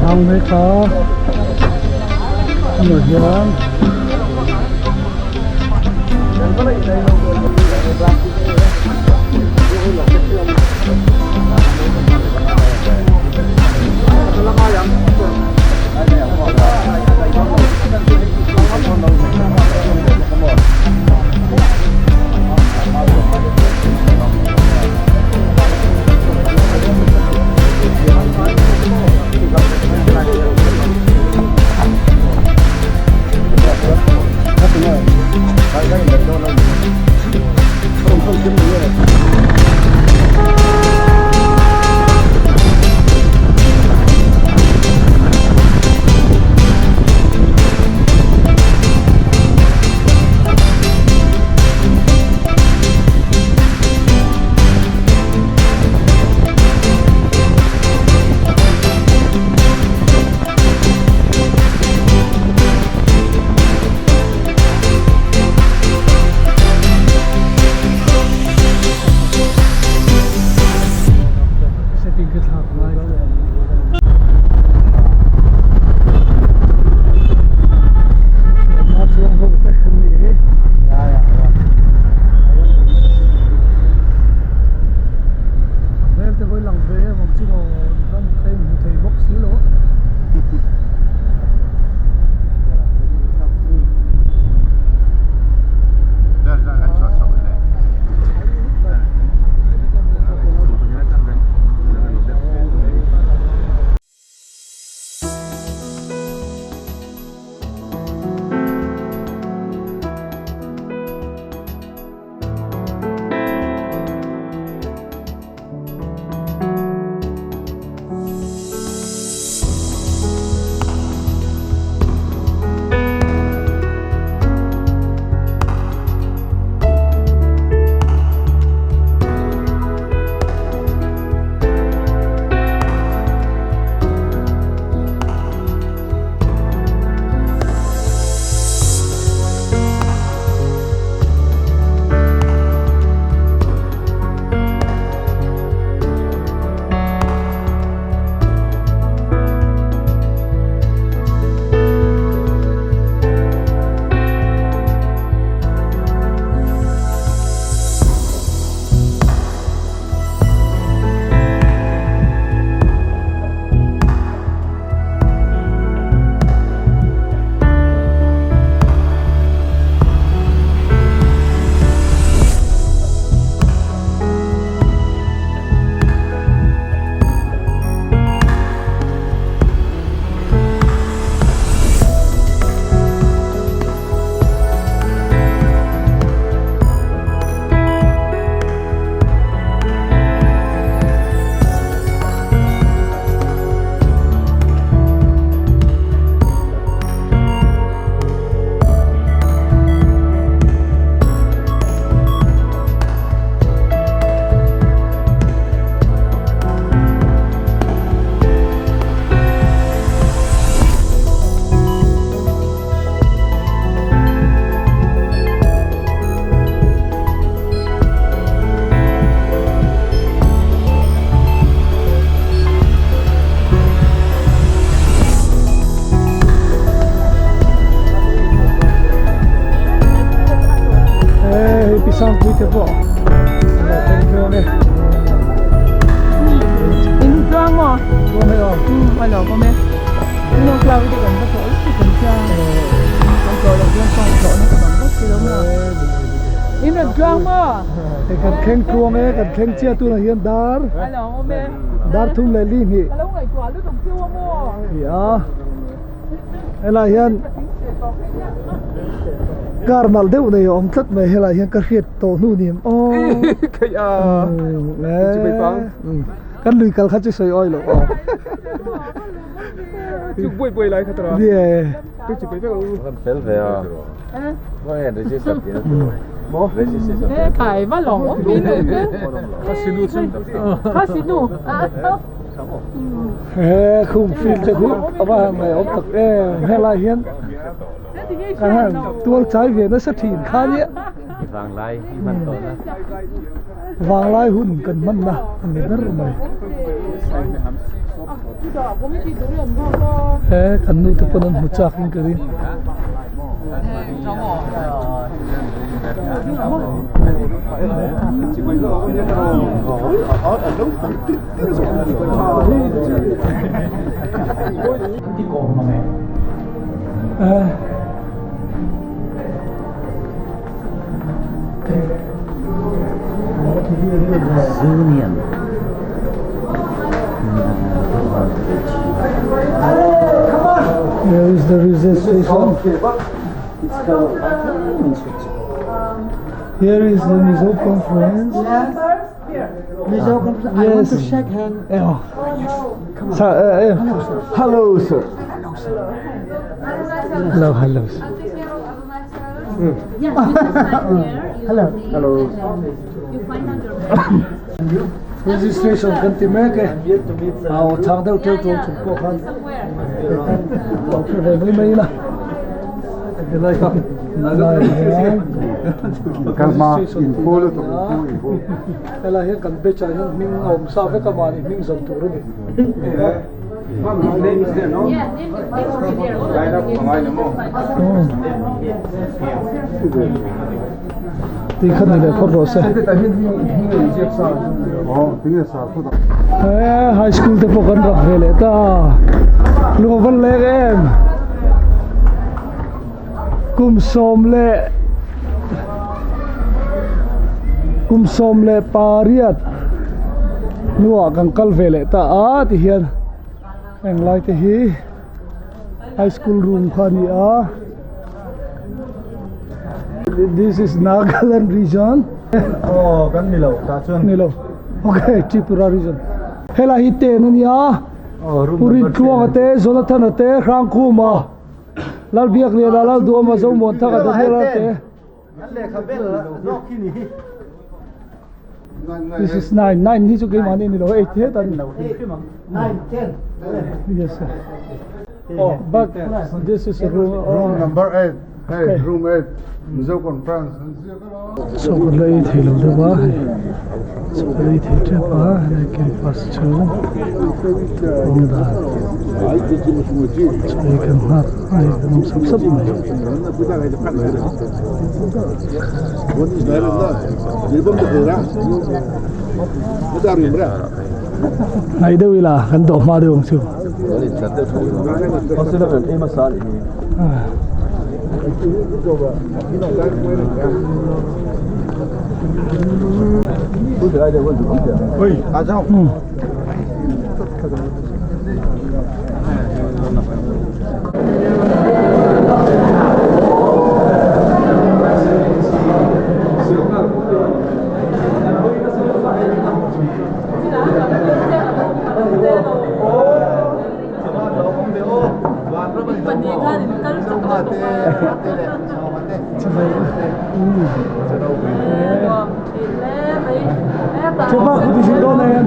Hàng mấy có nổi tiếng. Pisang kuih po. Thank you nih. Ini juang mo. Juang mo. Ano ko me? Ini cloud di kan ba ko? Kan siya. Ang ko lang yung song ko na kan ba sila mo. Ini juang mo. Kan keng juang kan keng chia tu na hian dar. Ano mo me? Dar thum le li ni. Kalau ngai kwa lu dong chiu mo. Ya. Ela hian Karmal deu nei om tlat mai hela hian ka hriat to nu ni o kai a chi bai pang kan lui kal kha chu soi oi lo chu boi boi lai khatra ye tu chi bai pang kan fel ve a wa ya register kia mo register Eh kai ba long om min nu ke. kasinu sim Kasinu. khum fil te khu aba mai om tak hela hian kan han tual chai ve na sa thin kha ni vàng lai man to na wang lai hun kan man na an ni dar mai kan nu te ponan muchaking kari Union. Here is the registration. Here is the Mizo conference. Mizo conference. I want to shake hand. Hello, sir. Hello, hello. Hello. Hello. You find out your Registration kan ti me ke ao chang deu tel to chu ko khan to ke ve mai la de lai ka na la Kalma in polo to in polo. ela he kan be cha ming om sa ve ka ma ni ming zom tu ru ni Mom, his name is there, no? yeah, name will be there. Line up, pamain mo. ti khan ni le phot ro se Hindi tahin reject sa. Oh, tingin sa pho. high school te pokan rak ve le ta lu van le em kum som le pariat nuwa kan kal ve le ta a ti hian eng lai te hi high school room khani a this is Nagaland region Oh, kan nilo, ta chuan. Nilo. Okay, Tripura region. Hela hi te nania. Oh, room Puri number tuang ate, Jonathan ate, Rang Kuma. Lal biak ni lal do ma zo mon ta ka da la te. This is 9 ni chu ke mani ni lo 8 he ta ni. 9, 10. Yes sir. Oh, but this is a room. Room number 8. Hey, Okay. room 8. Mizo conference. So ko lai thilo da ba. So lai the ba na ke pas chu. Om da. So you can have ai nam sab mai. Nai de wila kan do ma de ong chu. Oi, ajao. Coba aku di situ na yan.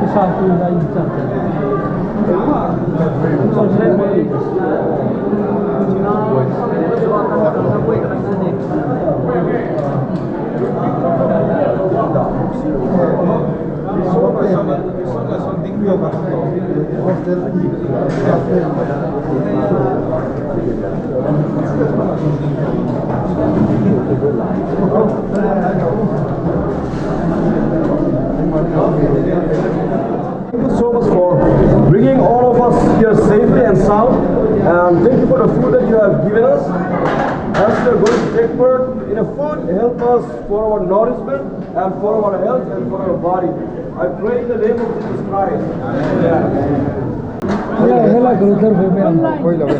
Satu lain saja. Thank you so much for bringing all of us here safely and sound. And thank you for the food that you have given us. As we are going to take part in a food, help us for our nourishment and for our health and for our body. I pray in the name of Jesus Christ. Ya, hela gulter be me am. Koi lawe.